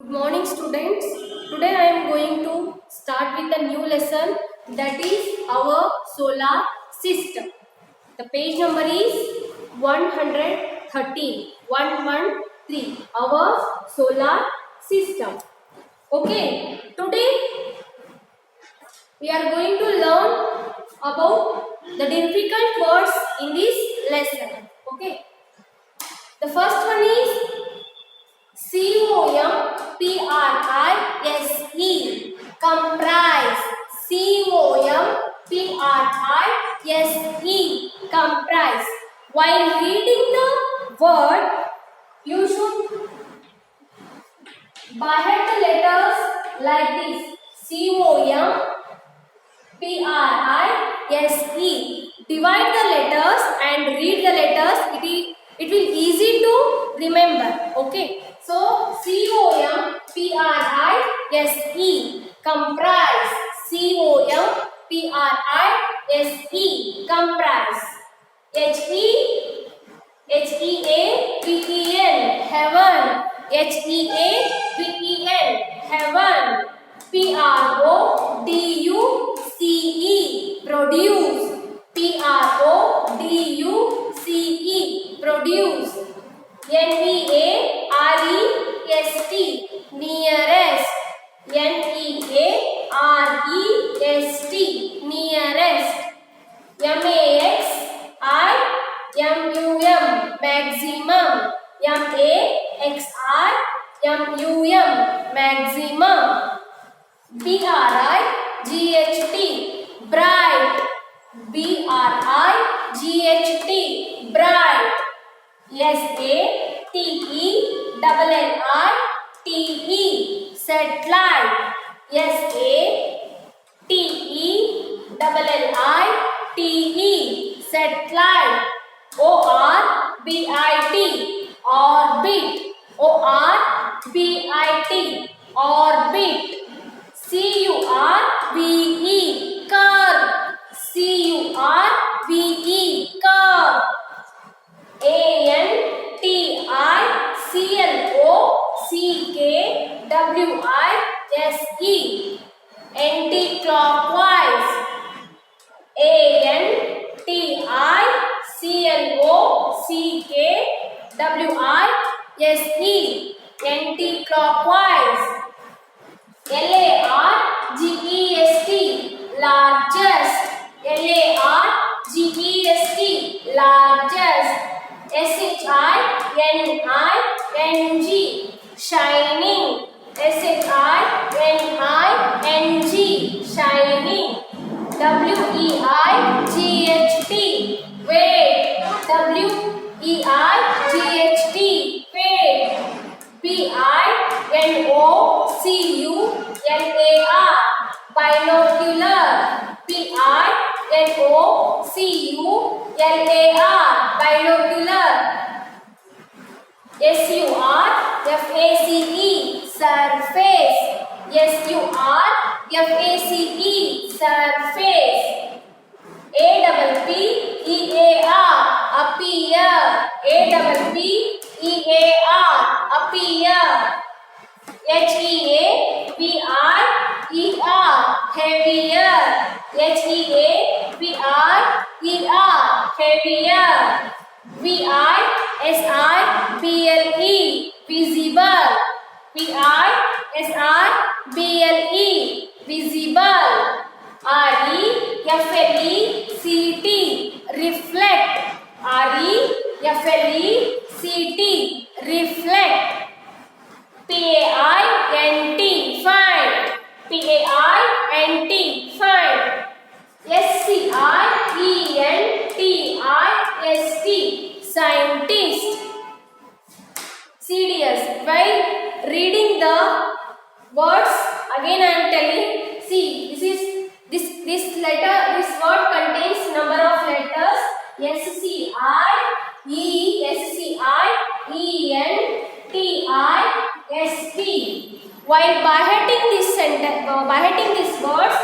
Good morning students. Today I am going to start with a new lesson, that is our solar system. The page number is 113. 113. Our solar system. Okay. Today we are going to learn about the difficult words in this lesson. Okay. The first one is comprise. Comprise. Comprise. Comprise. While reading the word, you should behead the letters like this. Comprise. Divide the letters and read the letters. It will easy to remember. Okay. So comprise. Comprise. Heaven. Heaven. Heaven. Produce. Produce. Nearest. Nearest. Nearest. Maximum. Maximum. Bright. Bright. Satellite. Satellite. Orbit. Orbit. Curve. Curve. Anti-clockwise. Anti-clockwise. Largest. Largest. Shining. Shining. Weight. Weight. Binocular. Binocular. Surface. Surface. Appear. Appear. Heavier. Heavier. Visible. Visible. Reflect. Reflect. Find. Find. Scientist. Serious. While reading the words, again I am telling, see, this word contains number of letters SCIENTIST. While beheading these words,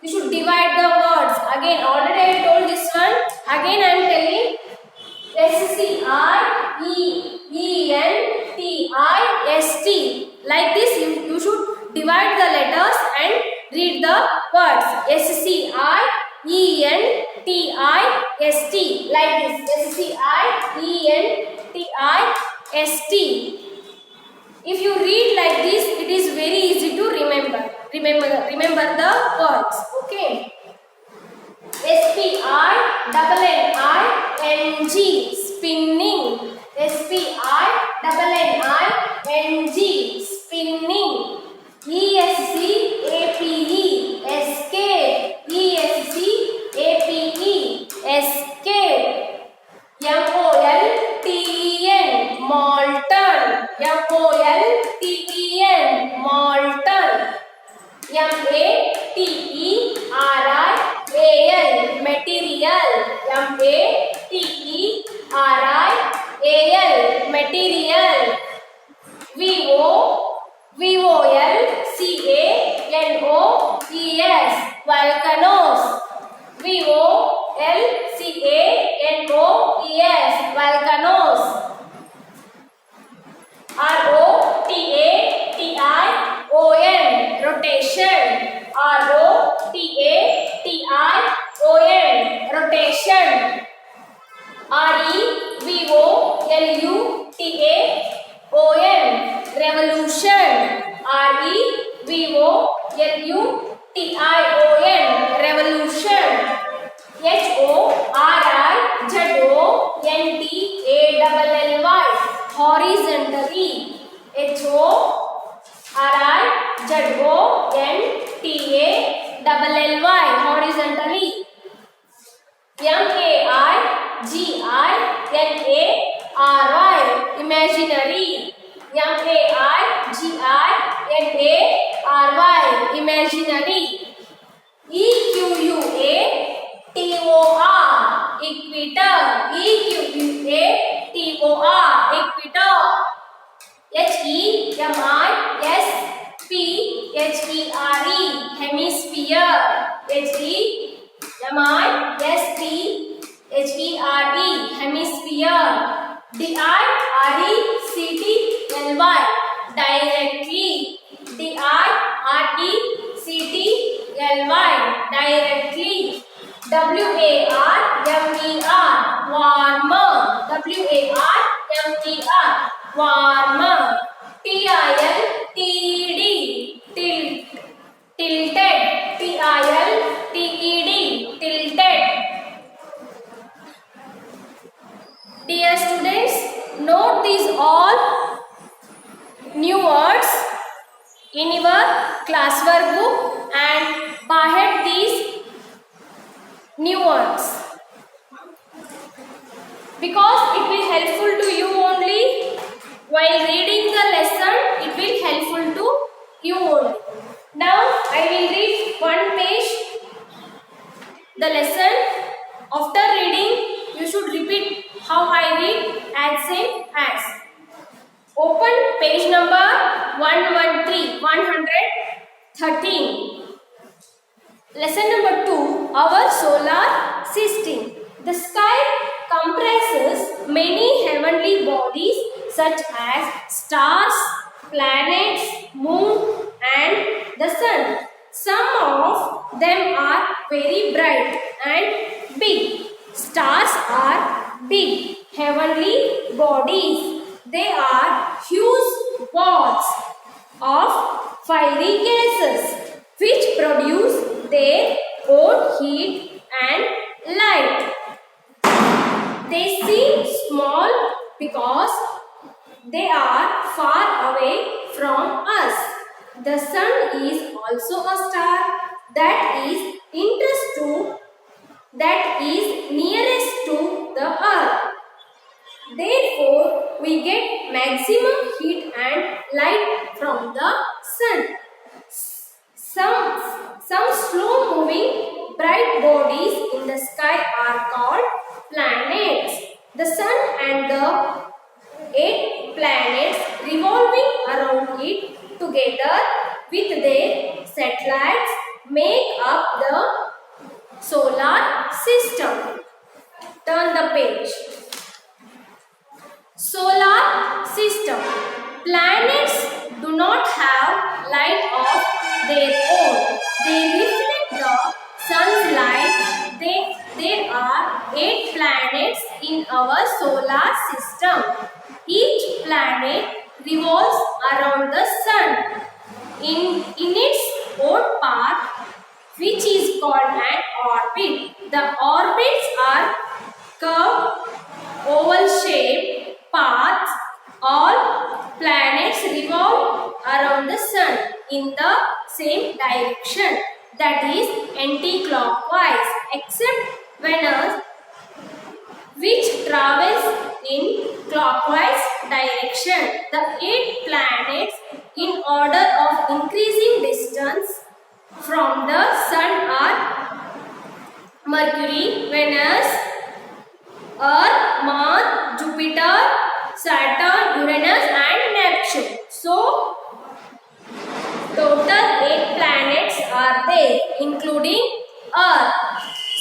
you should divide the words. Again, already I told this one. Again I am telling SCIENTIST. T-I-S-T. Like this, you should divide the letters and read the words. S-C-I-E-N-T-I-S-T. Like this. S-C-I-E-N-T-I-S-T. If you read like this, it is very easy to remember. Remember the words. Okay. S-P-I-N-N-I-N-G. Spinning. S-P-I-N-N-I-N-G. Spinning. E-S-C-A-P-E. Escape. E-S-C-A-P-E. Escape. M-O-L-T-E-N. Molten. M-O-L-T-E-N. Molten. M-A-T-E-R-I-A-L. Material. M-A-T-E-R-I-A-L. Material. V-O-L-C-A-N-O-E-S. Volcanoes. V-O-L-C-A-N-O-E-S. Volcanoes. R-O-T-A-T-I-O-N. Rotation. R-O-T-A-T-I-O-N. Rotation. R-E-V-O-L-U-T-A-O-N. Revolution. R-E-V-O-L-U-T-I-O-N. Revolution. H-O-R-I-Z-O-N-T-A-L-L-Y. Horizontally. H-O-R-I-Z-O-N-T-A-L-L-Y. Horizontally. M-A-I-G-I-N-A-R-Y. Imaginary. M-A-I-G-I-N-A-R-Y. Imaginary. E-Q-U-A-T-O-R. Equator. E-Q-U-A-T-O-R. Equator. H-E-M-I-S-P-H-E-R-E. Hemisphere. H-E-M-I-S-P-H-E-R-E. Hemisphere. D-I-R-E-C-T-L-Y. Directly. D-I-R-E-C-T-L-Y. Directly. W-A-R-M-E-R. Warmer. W-A-R-M-E-R. Warmer. T-I-L-T-E-D. Tilted. T-I-L-T-E-D. Tilted. Dear students, note these all new words in your classwork book and by head these new words, because it will helpful to you only. While reading the lesson, it will helpful to you only. Now I will read one page the lesson. After reading, you should repeat how I read as same as. Open page number 113. Lesson number 2. Our solar system. The sky comprises many heavenly bodies such as stars, planets, moon and the sun. Some of them are very bright and big. Stars are big heavenly bodies. They are huge balls of fiery gases which produce their own heat and light. They seem small because they are far away from us. The sun is also a star that is nearest to the earth. Therefore, we get maximum heat and light from the sun. Some slow moving bright bodies in the sky are called planets. The sun and the 8 planets revolving around it together with their satellites make up the solar system. Turn the page. Solar system. Planets do not have light of their own. They reflect the sun's light. There are 8 planets in our solar system. Each planet revolves around the sun in its own path, which is called an orbit. The orbits are curved, oval-shaped paths. All planets revolve around the sun in the same direction, that is anti-clockwise, except Venus, which travels in clockwise direction. The 8 planets, in order of increasing distance from the sun, are Mercury, Venus, Earth, Mars, Jupiter, Saturn, Uranus and Neptune. So, total 8 planets are there, including Earth.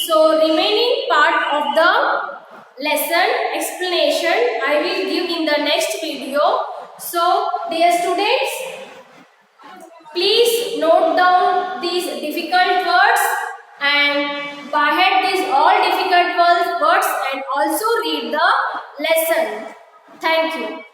So, remaining part of the lesson explanation I will give in the next video. So, dear students, please note down these difficult words and by head these all difficult words and also read the lesson. Thank you.